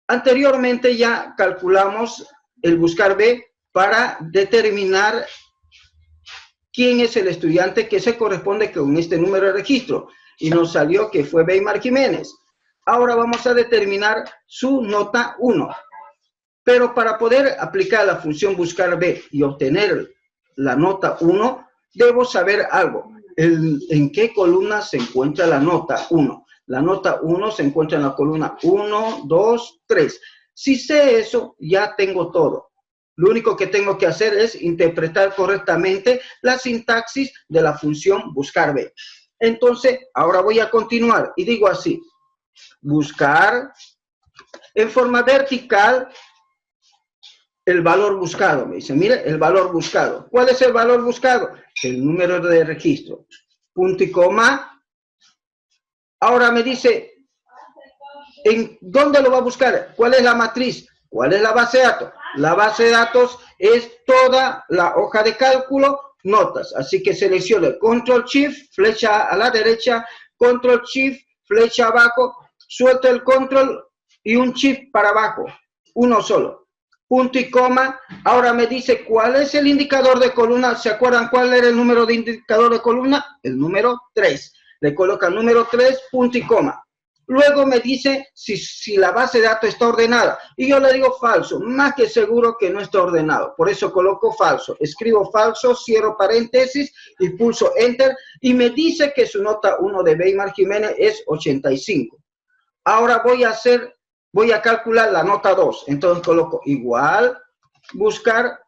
Anteriormente ya calculamos el buscar B para determinar quién es el estudiante que se corresponde con este número de registro. Y nos salió que fue Weimar Jiménez. Ahora vamos a determinar su nota 1. Pero para poder aplicar la función buscar B y obtener la nota 1, debo saber algo. ¿En qué columna se encuentra la nota 1? La nota 1 se encuentra en la columna 1, 2, 3. Si sé eso, ya tengo todo. Lo único que tengo que hacer es interpretar correctamente la sintaxis de la función buscar B. Entonces, ahora voy a continuar y digo así. Buscar en forma vertical el valor buscado. Me dice, mire, el valor buscado. ¿Cuál es el valor buscado? El número de registro. Punto y coma. Ahora me dice, ¿en dónde lo va a buscar? ¿Cuál es la matriz? ¿Cuál es la base de datos? La base de datos es toda la hoja de cálculo, notas. Así que seleccione Control Shift, flecha a la derecha, Control Shift, flecha abajo, suelto el Control y un Shift para abajo. Uno solo. Punto y coma. Ahora me dice cuál es el indicador de columna. ¿Se acuerdan cuál era el número de indicador de columna? El número 3. Le coloca el número 3, punto y coma. Luego me dice si la base de datos está ordenada. Y yo le digo falso, más que seguro que no está ordenado. Por eso coloco falso. Escribo falso, cierro paréntesis y pulso Enter. Y me dice que su nota 1 de Weimar Jiménez es 85. Ahora voy a calcular la nota 2. Entonces coloco igual, buscar,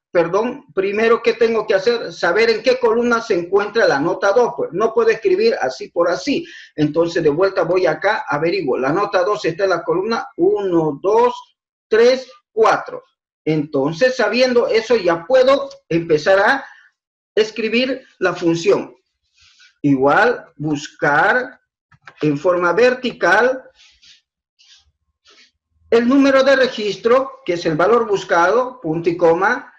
primero ¿qué tengo que hacer? Saber en qué columna se encuentra la nota 2. Pues no puedo escribir así por así. Entonces de vuelta voy acá, averiguo. La nota 2 está en la columna 1, 2, 3, 4. Entonces sabiendo eso ya puedo empezar a escribir la función. Igual, buscar en forma vertical el número de registro, que es el valor buscado, punto y coma,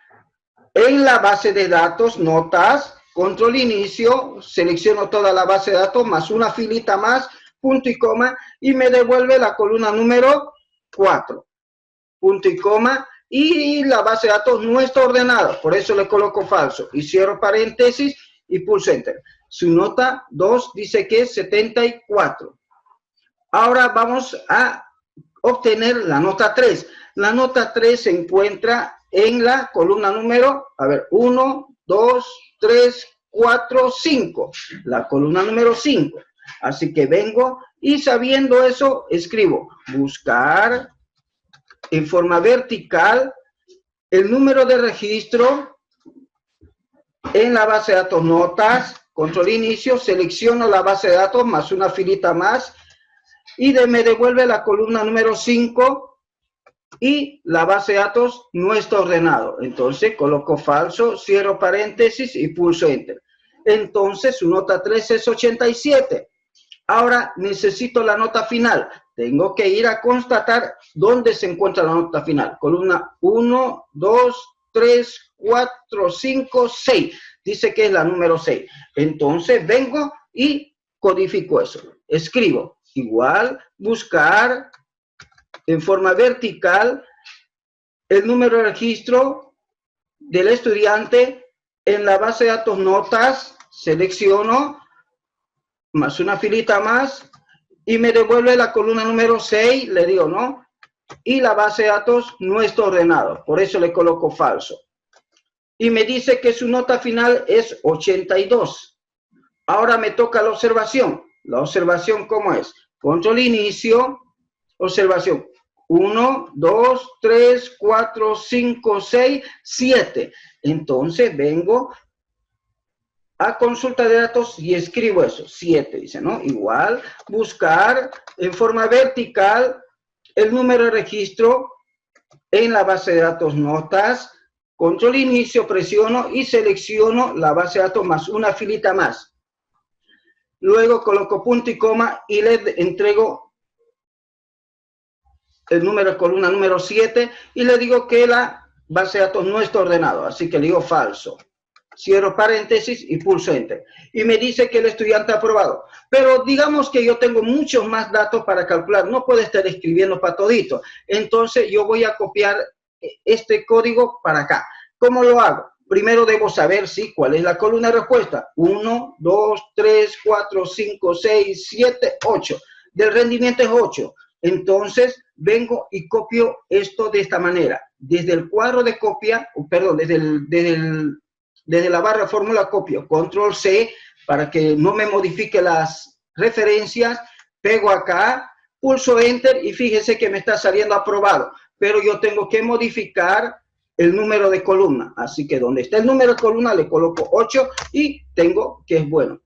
en la base de datos, notas, control inicio, selecciono toda la base de datos, más una filita más, punto y coma, y me devuelve la columna número 4, punto y coma, y la base de datos no está ordenada, por eso le coloco falso, y cierro paréntesis y pulso Enter. Su nota 2 dice que es 74. Ahora vamos a obtener la nota 3. La nota 3 se encuentra en la columna número, 1, 2, 3, 4, 5. La columna número 5. Así que vengo y sabiendo eso, escribo buscar en forma vertical el número de registro en la base de datos notas, control inicio, selecciono la base de datos más una filita más, y me devuelve la columna número 5 y la base de datos no está ordenado. Entonces coloco falso, cierro paréntesis y pulso Enter. Entonces su nota 3 es 87. Ahora necesito la nota final. Tengo que ir a constatar dónde se encuentra la nota final. Columna 1, 2, 3, 4, 5, 6. Dice que es la número 6. Entonces vengo y codifico eso. Escribo igual, buscar en forma vertical el número de registro del estudiante en la base de datos notas, selecciono, más una filita más, y me devuelve la columna número 6, le digo no, y la base de datos no está ordenado, por eso le coloco falso. Y me dice que su nota final es 82. Ahora me toca la observación. La observación, ¿cómo es? Control inicio, observación. 1, 2, 3, 4, 5, 6, 7. Entonces vengo a consulta de datos y escribo eso. 7, dice, ¿no? Igual, buscar en forma vertical el número de registro en la base de datos notas. Control inicio, presiono y selecciono la base de datos más una filita más. Luego coloco punto y coma y le entrego el número de columna número 7 y le digo que la base de datos no está ordenado, así que le digo falso. cierro paréntesis y pulso Enter. Y me dice que el estudiante ha aprobado. Pero digamos que yo tengo muchos más datos para calcular. No puedo estar escribiendo para todito. Entonces yo voy a copiar este código para acá. ¿Cómo lo hago? Primero debo saber, sí, cuál es la columna de respuesta. 1, 2, 3, 4, 5, 6, 7, 8. Del rendimiento es 8. Entonces vengo y copio esto de esta manera. Desde el cuadro de copia, perdón, desde la barra fórmula copio. Control C para que no me modifique las referencias. Pego acá, pulso Enter y fíjese que me está saliendo aprobado. Pero yo tengo que modificar el número de columna. Así que donde está el número de columna le coloco 8 y tengo que es bueno.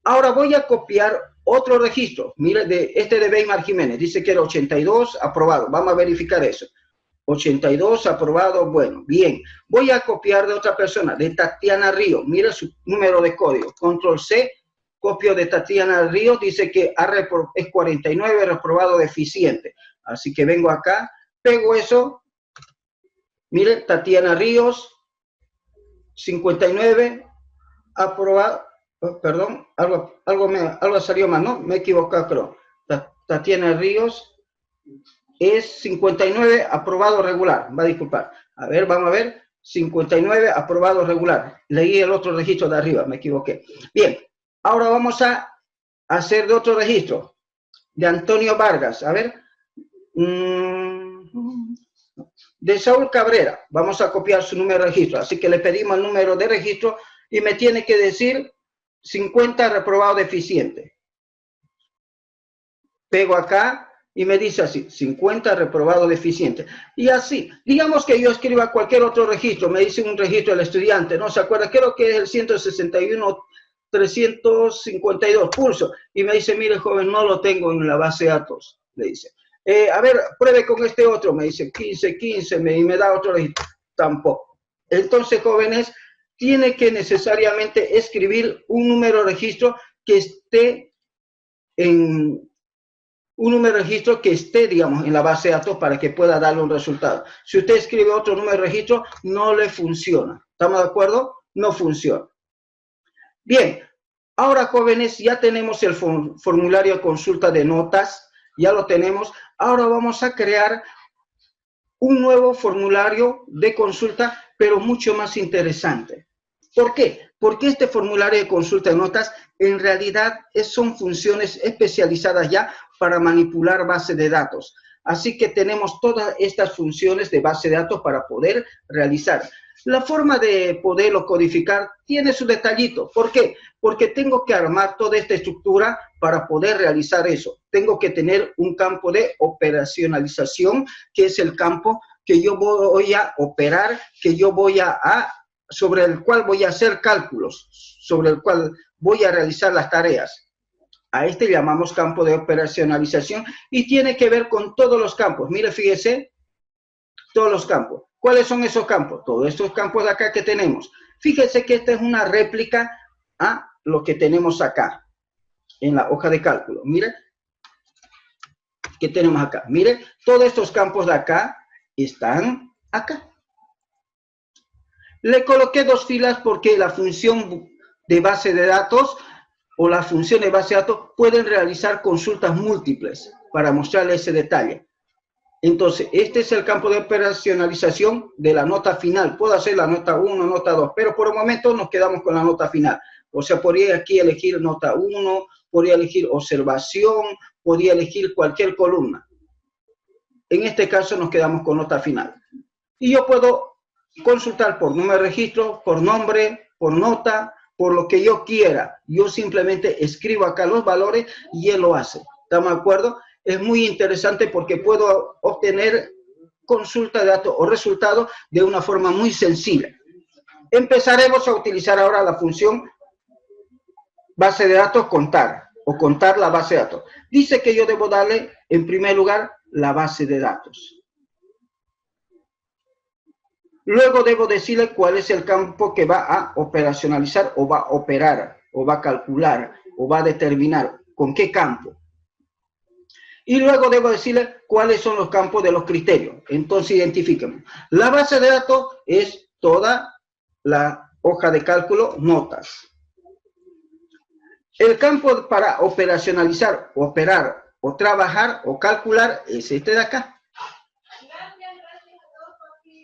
Ahora voy a copiar otro registro. Mire, de Weimar Jiménez. Dice que era 82, aprobado. Vamos a verificar eso. 82, aprobado, bueno, bien. Voy a copiar de otra persona, de Tatiana Río. Mira su número de código. Control C, copio de Tatiana Río. Dice que es 49, reprobado deficiente. Así que vengo acá, pego eso. Mire, Tatiana Ríos, 59, aprobado, perdón, algo salió mal, ¿no? Me he equivocado, creo. Tatiana Ríos es 59, aprobado regular, va a disculpar. A ver, vamos a ver, 59, aprobado regular. Leí el otro registro de arriba, me equivoqué. Bien, ahora vamos a hacer de otro registro, de Antonio Vargas, a ver. De Saúl Cabrera, vamos a copiar su número de registro, así que le pedimos el número de registro y me tiene que decir 50 reprobado deficiente. Pego acá y me dice así, 50 reprobado deficiente. Y así, digamos que yo escriba cualquier otro registro, me dice un registro del estudiante, ¿no se acuerda? Creo que es el 161, 352, pulso. Y me dice, mire joven, no lo tengo en la base de datos, le dice. A ver, pruebe con este otro, me dice 15, 15, y me da otro registro, tampoco. Entonces, jóvenes, tiene que necesariamente escribir un número de registro que esté digamos, en la base de datos para que pueda darle un resultado. Si usted escribe otro número de registro, no le funciona. ¿Estamos de acuerdo? No funciona. Bien, ahora, jóvenes, ya tenemos el formulario de consulta de notas, ya lo tenemos. Ahora vamos a crear un nuevo formulario de consulta, pero mucho más interesante. ¿Por qué? Porque este formulario de consulta de notas en realidad son funciones especializadas ya para manipular bases de datos. Así que tenemos todas estas funciones de base de datos para poder realizar. La forma de poderlo codificar tiene su detallito. ¿Por qué? Porque tengo que armar toda esta estructura para poder realizar eso. Tengo que tener un campo de operacionalización, que es el campo que yo voy a operar, que yo voy sobre el cual voy a hacer cálculos, sobre el cual voy a realizar las tareas. A este llamamos campo de operacionalización y tiene que ver con todos los campos. Mire, fíjese, todos los campos. ¿Cuáles son esos campos? Todos estos campos de acá que tenemos. Fíjese que esta es una réplica a lo que tenemos acá, en la hoja de cálculo. Mire, ¿qué tenemos acá? Mire, todos estos campos de acá están acá. Le coloqué dos filas porque la función de base de datos o la función de base de datos pueden realizar consultas múltiples para mostrarle ese detalle. Entonces, este es el campo de operacionalización de la nota final. Puedo hacer la nota 1, nota 2, pero por el momento nos quedamos con la nota final. O sea, podría aquí elegir nota 1, podría elegir observación, podría elegir cualquier columna. En este caso nos quedamos con nota final. Y yo puedo consultar por número de registro, por nombre, por nota, por lo que yo quiera. Yo simplemente escribo acá los valores y él lo hace. ¿Estamos de acuerdo? Es muy interesante porque puedo obtener consulta de datos o resultados de una forma muy sencilla. Empezaremos a utilizar ahora la función base de datos contar o contar la base de datos. Dice que yo debo darle en primer lugar la base de datos. Luego debo decirle cuál es el campo que va a operacionalizar o va a operar o va a calcular o va a determinar con qué campo. Y luego debo decirle cuáles son los campos de los criterios. Entonces identifiquemos. La base de datos es toda la hoja de cálculo, notas. El campo para operacionalizar, operar o trabajar o calcular es este de acá.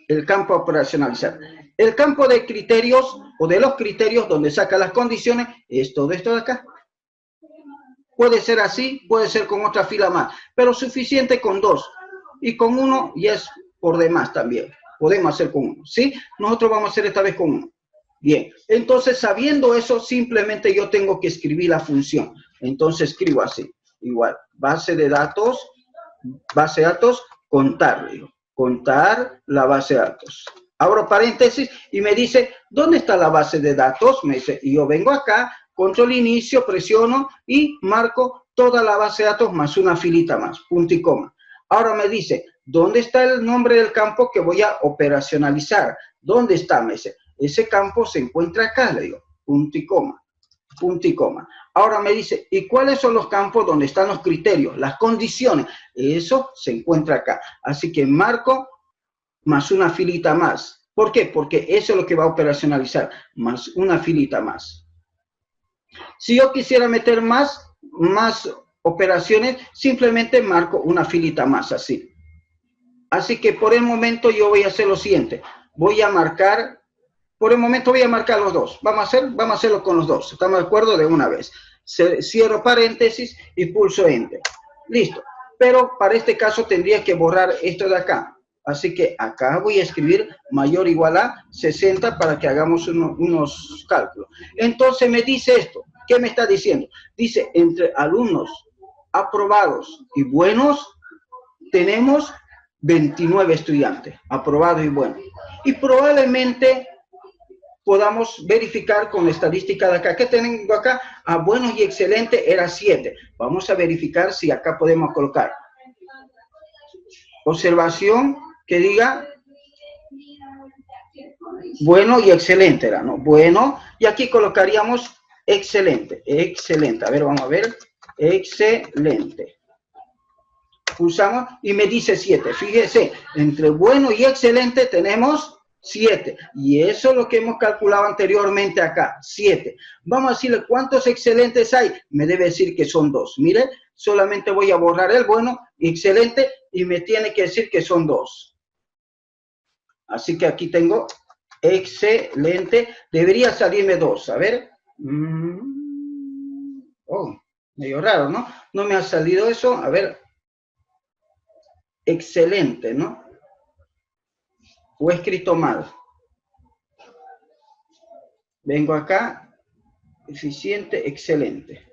El campo a operacionalizar. El campo de criterios o de los criterios donde saca las condiciones es todo esto de acá. Puede ser así, puede ser con otra fila más, pero suficiente con 2. Y con 1 ya es por demás también. Podemos hacer con 1, ¿sí? Nosotros vamos a hacer esta vez con 1. Bien, entonces sabiendo eso, simplemente yo tengo que escribir la función. Entonces escribo así, igual, base de datos, contar, digo, contar la base de datos. Abro paréntesis y me dice, ¿dónde está la base de datos? Me dice, y yo vengo acá, control inicio, presiono y marco toda la base de datos más una filita más, punto y coma. Ahora me dice, ¿dónde está el nombre del campo que voy a operacionalizar? ¿Dónde está? Me dice, ese campo se encuentra acá, le digo, punto y coma, punto y coma. Ahora me dice, ¿y cuáles son los campos donde están los criterios, las condiciones? Eso se encuentra acá. Así que marco más una filita más. ¿Por qué? Porque eso es lo que va a operacionalizar, más una filita más. Si yo quisiera meter más operaciones, simplemente marco una filita más, así. Así que por el momento yo voy a hacer lo siguiente. Voy a marcar, por el momento voy a marcar los dos. Vamos a hacerlo con los dos. ¿Estamos de acuerdo? De una vez. Cierro paréntesis y pulso Enter. Listo. Pero para este caso tendría que borrar esto de acá. Así que acá voy a escribir mayor o igual a 60 para que hagamos unos cálculos. Entonces me dice esto. ¿Qué me está diciendo? Dice, entre alumnos aprobados y buenos, tenemos 29 estudiantes, aprobados y buenos. Y probablemente podamos verificar con la estadística de acá. ¿Qué tengo acá? A buenos y excelentes era 7. Vamos a verificar si acá podemos colocar observación que diga bueno y excelente era, ¿no? Bueno, y aquí colocaríamos excelente, excelente. A ver, vamos a ver, excelente. Pulsamos y me dice 7. Fíjese, entre bueno y excelente tenemos 7. Y eso es lo que hemos calculado anteriormente acá, 7. Vamos a decirle cuántos excelentes hay. Me debe decir que son 2. Mire, solamente voy a borrar el bueno y excelente y me tiene que decir que son 2. Así que aquí tengo excelente. Debería salirme 2. A ver. Oh, medio raro, ¿no? No me ha salido eso. A ver. Excelente, ¿no? O he escrito mal. Vengo acá, eficiente, excelente.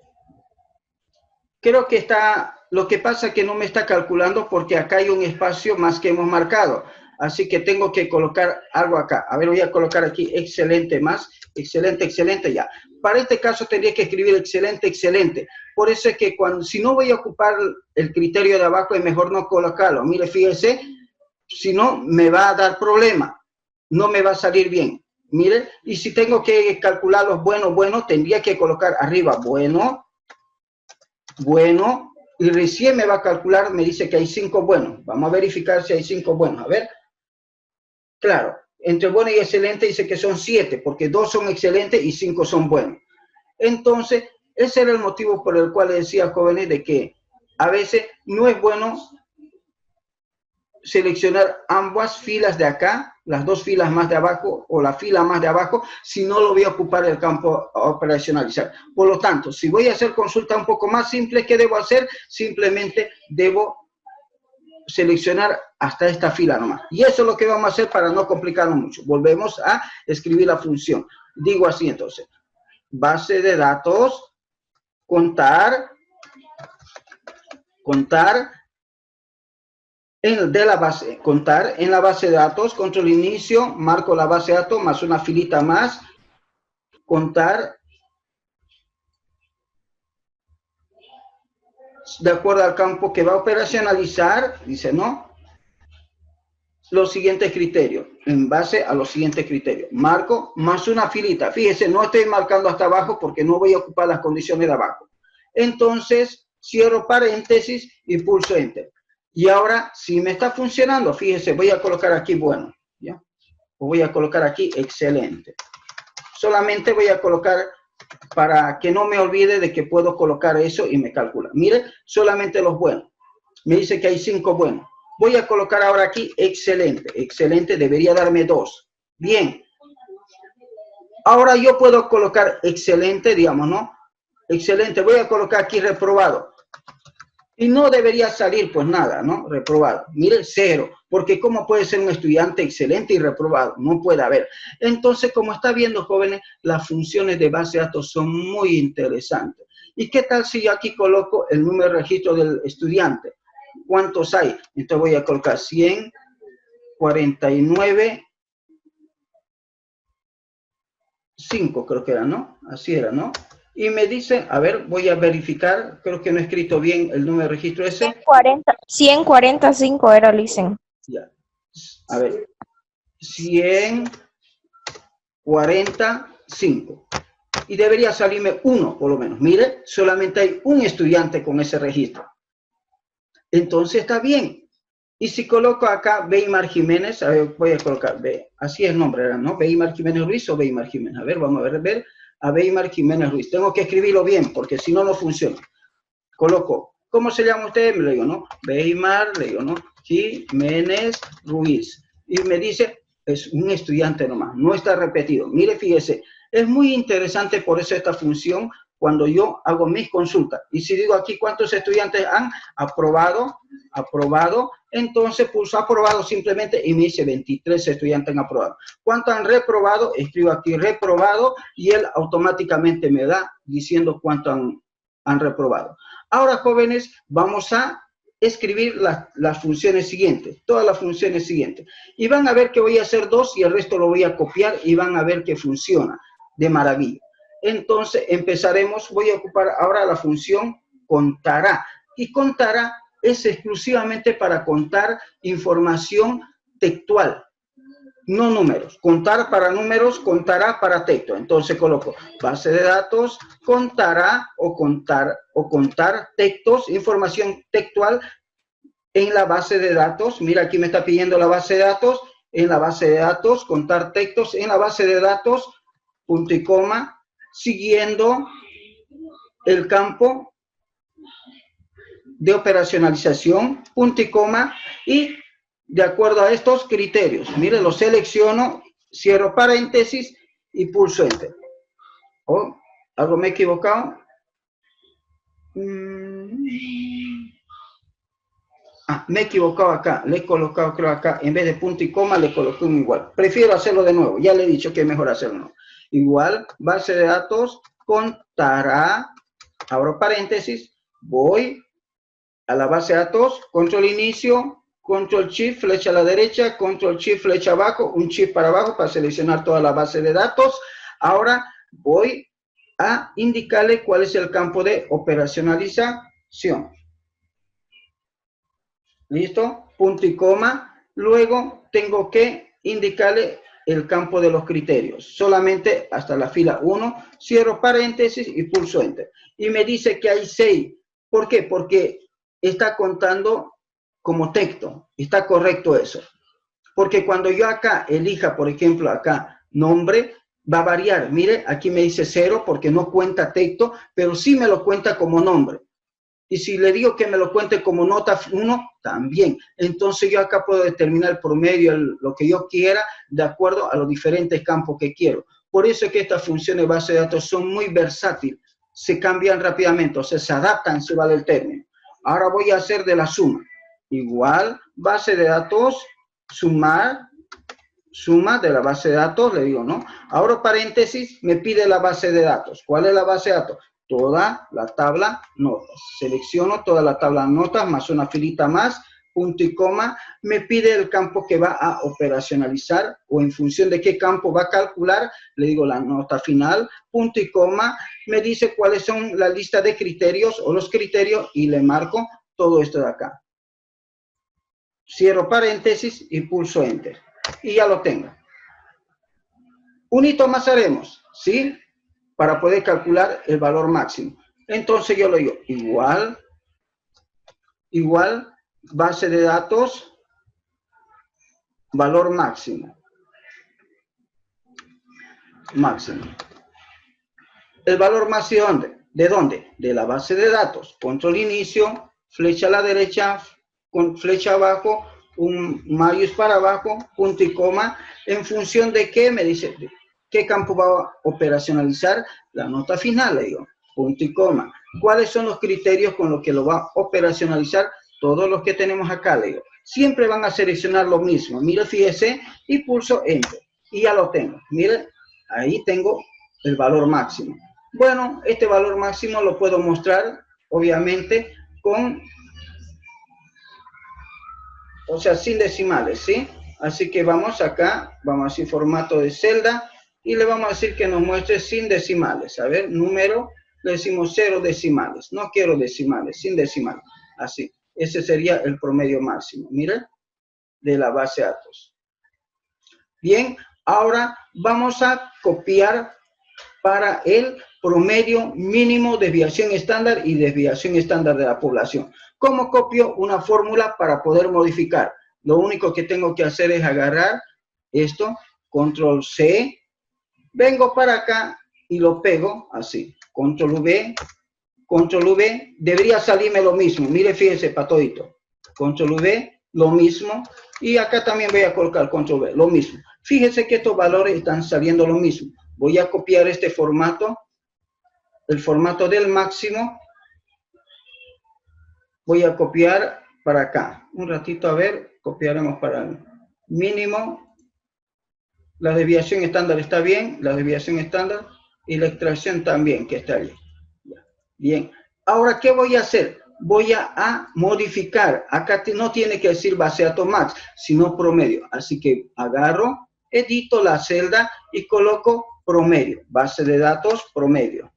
Creo que está, lo que pasa es que no me está calculando porque acá hay un espacio más que hemos marcado. Así que tengo que colocar algo acá. A ver, voy a colocar aquí excelente más, excelente, excelente ya. Para este caso tendría que escribir excelente, excelente. Por eso es que si no voy a ocupar el criterio de abajo es mejor no colocarlo. Mire, fíjese, si no me va a dar problema. No me va a salir bien. Mire, y si tengo que calcular los buenos, tendría que colocar arriba bueno, bueno, y recién me va a calcular, me dice que hay 5 buenos. Vamos a verificar si hay 5 buenos. A ver. Claro, entre bueno y excelente dice que son 7, porque 2 son excelentes y 5 son buenos. Entonces, ese era el motivo por el cual decía, jóvenes, de que a veces no es bueno seleccionar ambas filas de acá, las 2 filas más de abajo o la fila más de abajo, si no lo voy a ocupar el campo a operacionalizar. Por lo tanto, si voy a hacer consulta un poco más simple, ¿qué debo hacer? Simplemente debo seleccionar hasta esta fila nomás. Y eso es lo que vamos a hacer para no complicarnos mucho. Volvemos a escribir la función. Digo así entonces, base de datos, contar en la base de datos, control inicio, marco la base de datos más una filita más, contar de acuerdo al campo que va a operacionalizar, dice no, los siguientes criterios, en base a los siguientes criterios. Marco más una filita. Fíjese, no estoy marcando hasta abajo porque no voy a ocupar las condiciones de abajo. Entonces, cierro paréntesis y pulso Enter. Y ahora, si me está funcionando, fíjese, voy a colocar aquí bueno, ¿ya? O voy a colocar aquí excelente. Solamente voy a colocar para que no me olvide de que puedo colocar eso y me calcula. Mire, solamente los buenos. Me dice que hay 5 buenos. Voy a colocar ahora aquí excelente. Excelente debería darme 2. Bien. Ahora yo puedo colocar excelente, digamos, ¿no? Excelente. Voy a colocar aquí reprobado. Y no debería salir pues nada, ¿no? Reprobado. Mire, 0. Porque ¿cómo puede ser un estudiante excelente y reprobado? No puede haber. Entonces, como está viendo, jóvenes, las funciones de base de datos son muy interesantes. ¿Y qué tal si yo aquí coloco el número de registro del estudiante? ¿Cuántos hay? Entonces voy a colocar 149, 5 creo que era, ¿no? Así era, ¿no? Y me dice, a ver, voy a verificar, creo que no he escrito bien el número de registro ese. 145 era, Licen. Ya. A ver, 145. Y debería salirme 1, por lo menos. Mire, solamente hay un estudiante con ese registro. Entonces está bien. Y si coloco acá Beimar Jiménez, a ver, voy a colocar B, así es el nombre, ¿no? Beimar Jiménez Ruiz o Beimar Jiménez. A ver, vamos a ver a Beimar Jiménez Ruiz. Tengo que escribirlo bien, porque si no, no funciona. Coloco, ¿cómo se llama usted? Me le digo, ¿no? Beimar, le digo, ¿no? Jiménez Ruiz. Y me dice, es un estudiante nomás, no está repetido. Mire, fíjese, es muy interesante por eso esta función cuando yo hago mis consultas. Y si digo aquí cuántos estudiantes han aprobado, entonces pulso aprobado simplemente y me dice 23 estudiantes han aprobado. ¿Cuántos han reprobado? Escribo aquí reprobado y él automáticamente me da diciendo cuánto han reprobado. Ahora, jóvenes, vamos a escribir las funciones siguientes, todas las funciones siguientes. Y van a ver que voy a hacer 2 y el resto lo voy a copiar y van a ver que funciona de maravilla. Entonces empezaremos, voy a ocupar ahora la función contará. Y contará es exclusivamente para contar información textual, no números. Contar para números, contará para texto. Entonces coloco base de datos, contará o contar textos, información textual en la base de datos. Mira, aquí me está pidiendo la base de datos. En la base de datos, contar textos en la base de datos, punto y coma, siguiendo el campo de operacionalización, punto y coma, y de acuerdo a estos criterios, mire, lo selecciono, cierro paréntesis y pulso Enter. Oh, ¿algo me he equivocado? Me he equivocado acá, le he colocado creo acá, en vez de punto y coma le coloqué un igual. Prefiero hacerlo de nuevo, ya le he dicho que es mejor hacerlo. Igual, base de datos, contará, abro paréntesis, voy a la base de datos, control inicio, control shift, flecha a la derecha, control shift, flecha abajo, un shift para abajo para seleccionar toda la base de datos. Ahora voy a indicarle cuál es el campo de operacionalización. ¿Listo? Punto y coma. Luego tengo que indicarle el campo de los criterios. Solamente hasta la fila 1. Cierro paréntesis y pulso Enter. Y me dice que hay 6. ¿Por qué? Porque está contando como texto. Está correcto eso. Porque cuando yo acá elija, por ejemplo, acá nombre, va a variar. Mire, aquí me dice 0 porque no cuenta texto, pero sí me lo cuenta como nombre. Y si le digo que me lo cuente como nota 1, también. Entonces yo acá puedo determinar el promedio, lo que yo quiera, de acuerdo a los diferentes campos que quiero. Por eso es que estas funciones de base de datos son muy versátiles. Se cambian rápidamente, o sea, se adaptan, si vale el término. Ahora voy a hacer de la suma. Igual, base de datos, sumar, suma de la base de datos, le digo, ¿no? Ahora paréntesis, me pide la base de datos. ¿Cuál es la base de datos? Toda la tabla notas. Selecciono toda la tabla notas más una filita más, punto y coma. Me pide el campo que va a operacionalizar o en función de qué campo va a calcular, le digo la nota final, punto y coma. Me dice cuáles son la lista de criterios o los criterios y le marco todo esto de acá. Cierro paréntesis y pulso Enter. Y ya lo tengo. Un hito más haremos, ¿sí? Para poder calcular el valor máximo. Entonces yo lo digo, igual, base de datos, valor máximo. máximo. El valor máximo, ¿de dónde? De la base de datos. Control inicio, flecha a la derecha, con flecha abajo, un mayús para abajo, punto y coma. ¿En función de qué? Me dice, ¿qué campo va a operacionalizar? La nota final, le digo, punto y coma. ¿Cuáles son los criterios con los que lo va a operacionalizar? Todos los que tenemos acá, le digo. Siempre van a seleccionar lo mismo. Mire, fíjese, y pulso Enter. Y ya lo tengo. Mire, ahí tengo el valor máximo. Bueno, este valor máximo lo puedo mostrar, obviamente, sin decimales, ¿sí? Así que vamos acá, vamos a decir formato de celda, y le vamos a decir que nos muestre sin decimales. A ver, número, le decimos 0 decimales. No quiero decimales, sin decimales. Así, ese sería el promedio máximo, miren, de la base de datos. Bien, ahora vamos a copiar para el promedio mínimo, desviación estándar y desviación estándar de la población. ¿Cómo copio una fórmula para poder modificar? Lo único que tengo que hacer es agarrar esto, control C, vengo para acá y lo pego así, control V, debería salirme lo mismo, mire, fíjense, para todito, control V, lo mismo, y acá también voy a colocar control V, lo mismo. Fíjense que estos valores están saliendo lo mismo. Voy a copiar este formato, el formato del máximo, voy a copiar para acá. Un ratito, a ver, copiaremos para el mínimo. La desviación estándar está bien, la desviación estándar, y la extracción también, que está bien. Bien, ahora, ¿qué voy a hacer? Voy a modificar. Acá no tiene que decir base de datos max, sino promedio. Así que agarro, edito la celda y coloco promedio. Base de datos, promedio.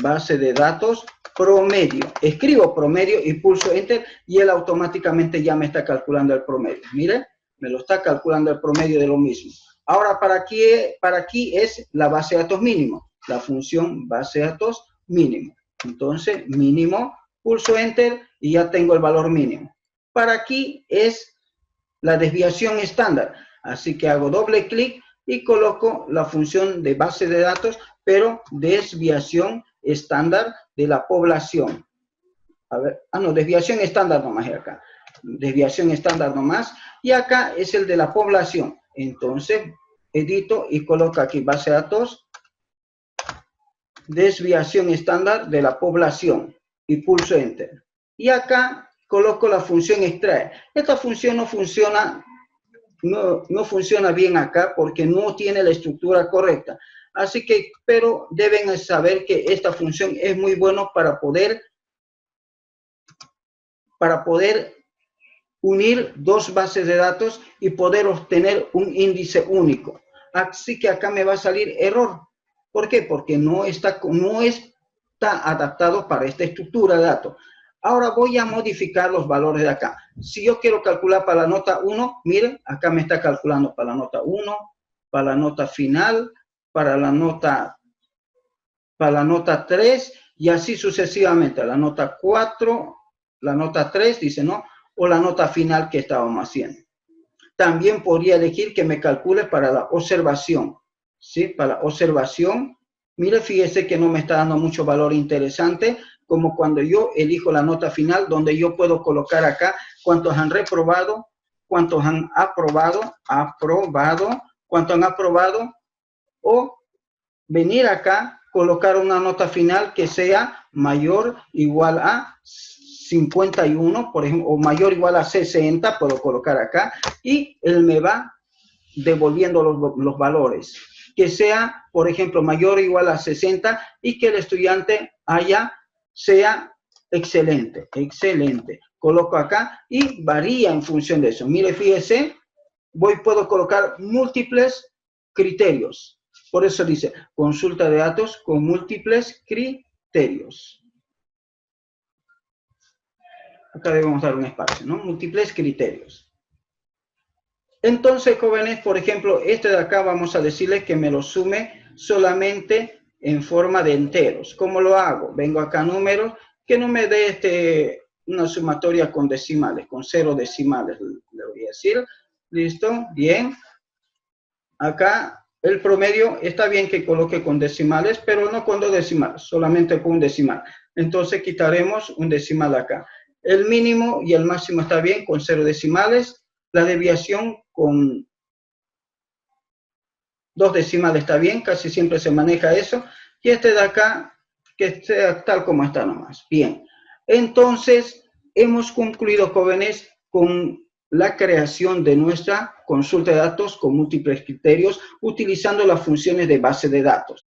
Base de datos, promedio. Escribo promedio y pulso Enter y él automáticamente ya me está calculando el promedio. Miren, me lo está calculando el promedio de lo mismo. Ahora, para aquí es la base de datos mínimo. La función base de datos mínimo. Entonces, mínimo, pulso Enter y ya tengo el valor mínimo. Para aquí es la desviación estándar. Así que hago doble clic y coloco la función de base de datos, pero desviación estándar de la población. A ver, no, desviación estándar nomás acá. Desviación estándar nomás. Y acá es el de la población. Entonces, edito y coloco aquí base de datos, desviación estándar de la población. Y pulso Enter. Y acá coloco la función extraer. Esta función no funciona bien acá porque no tiene la estructura correcta. Así que, pero deben saber que esta función es muy buena para poder unir dos bases de datos y poder obtener un índice único. Así que acá me va a salir error. ¿Por qué? Porque no está adaptado para esta estructura de datos. Ahora voy a modificar los valores de acá. Si yo quiero calcular para la nota 1, miren, acá me está calculando para la nota 1, para la nota final, para la nota 3, y así sucesivamente. La nota 4, la nota 3, dice, ¿no? O la nota final que estábamos haciendo. También podría elegir que me calcule para la observación, ¿sí? Para la observación, mire, fíjese que no me está dando mucho valor interesante, como cuando yo elijo la nota final, donde yo puedo colocar acá cuántos han reprobado, cuántos han aprobado, cuántos han aprobado, o venir acá, colocar una nota final que sea mayor o igual a 51, por ejemplo, o mayor o igual a 60, puedo colocar acá, y él me va devolviendo los valores. Que sea, por ejemplo, mayor o igual a 60 y que el estudiante sea excelente, excelente. Coloco acá y varía en función de eso. Mire, fíjese, puedo colocar múltiples criterios. Por eso dice, consulta de datos con múltiples criterios. Acá debemos dar un espacio, ¿no? Múltiples criterios. Entonces, jóvenes, por ejemplo, este de acá vamos a decirle que me lo sume solamente en forma de enteros. ¿Cómo lo hago? Vengo acá a números, que no me dé una sumatoria con decimales, con 0 decimales, le voy a decir. ¿Listo? Bien. Acá el promedio está bien que coloque con decimales, pero no con 2 decimales, solamente con un decimal. Entonces quitaremos un decimal acá. El mínimo y el máximo está bien con 0 decimales. La desviación con 2 decimales está bien, casi siempre se maneja eso. Y este de acá, que sea tal como está nomás. Bien. Entonces, hemos concluido, jóvenes, con la creación de nuestra consulta de datos con múltiples criterios utilizando las funciones de base de datos.